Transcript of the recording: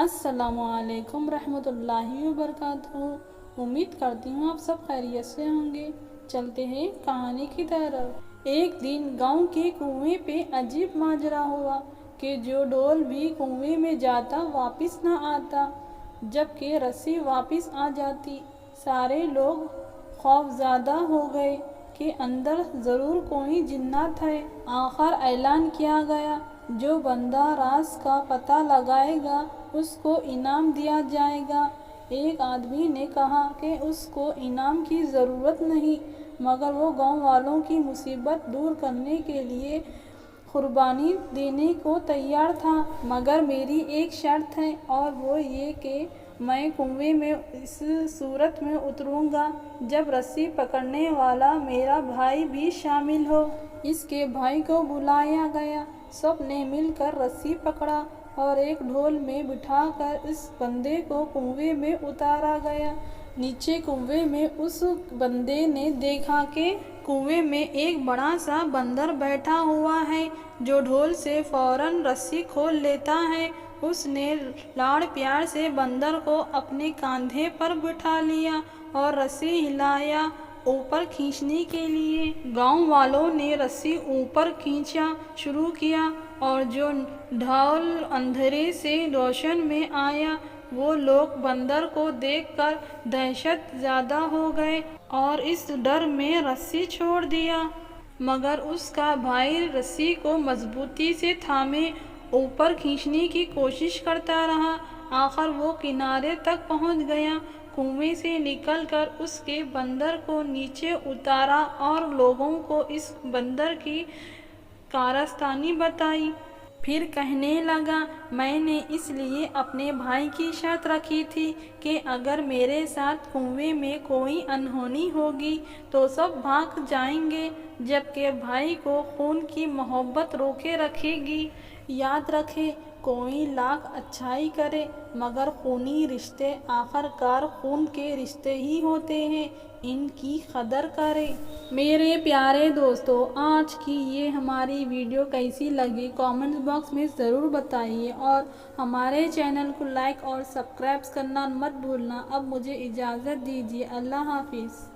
السلام علیکم رحمۃ اللہ وبرکاتہ۔ امید کرتی ہوں آپ سب خیریت سے ہوں گے۔ چلتے ہیں کہانی کی طرف۔ ایک دن گاؤں کے کنویں پہ عجیب ماجرا ہوا کہ جو ڈول بھی کنویں میں جاتا واپس نہ آتا، جبکہ رسی واپس آ جاتی۔ سارے لوگ خوفزدہ ہو گئے کہ اندر ضرور کوئی جنات ہے۔ آخر اعلان کیا گیا، جو بندہ راز کا پتہ لگائے گا اس کو انعام دیا جائے گا۔ ایک آدمی نے کہا کہ اس کو انعام کی ضرورت نہیں، مگر وہ گاؤں والوں کی مصیبت دور کرنے کے لیے قربانی دینے کو تیار تھا۔ مگر میری ایک شرط ہے، اور وہ یہ کہ میں کنویں میں اس صورت میں اتروں گا جب رسی پکڑنے والا میرا بھائی بھی شامل ہو۔ اس کے بھائی کو بلایا گیا۔ سب نے مل کر رسی پکڑا اور ایک ڈھول میں بٹھا کر اس بندے کو کنویں میں اتارا گیا۔ نیچے کنویں میں اس بندے نے دیکھا کہ کنویں میں ایک بڑا سا بندر بیٹھا ہوا ہے، جو ڈھول سے فوراً رسی کھول لیتا ہے۔ اس نے لاڈ پیار سے بندر کو اپنے کاندھے پر بٹھا لیا اور رسی ہلایا اوپر کھینچنے کے لیے۔ گاؤں والوں نے رسی اوپر کھینچنا شروع کیا اور جو ڈھول اندھیرے سے روشن میں آیا، وہ لوگ بندر کو دیکھ کر دہشت زدہ ہو گئے اور اس ڈر میں رسی چھوڑ دیا۔ مگر اس کا بھائی رسی کو مضبوطی سے تھامے اوپر کھینچنے کی کوشش کرتا رہا۔ آخر وہ کنارے تک پہنچ گیا۔ کنویں سے نکل کر اس نے بندر کو نیچے اتارا اور لوگوں کو اس بندر کی کارستانی بتائی۔ پھر کہنے لگا، میں نے اس لیے اپنے بھائی کی شرط رکھی تھی کہ اگر میرے ساتھ کنویں میں کوئی انہونی ہوگی تو سب بھاگ جائیں گے، جبکہ بھائی کو خون کی محبت روکے رکھے گی۔ یاد رکھے، کوئی لاکھ اچھائی کرے مگر خونی رشتے آخر کار خون کے رشتے ہی ہوتے ہیں، ان کی قدر کریں۔ میرے پیارے دوستو، آج کی یہ ہماری ویڈیو کیسی لگی کامنٹ باکس میں ضرور بتائیے، اور ہمارے چینل کو لائک اور سبسکرائب کرنا مت بھولنا۔ اب مجھے اجازت دیجیے، اللہ حافظ۔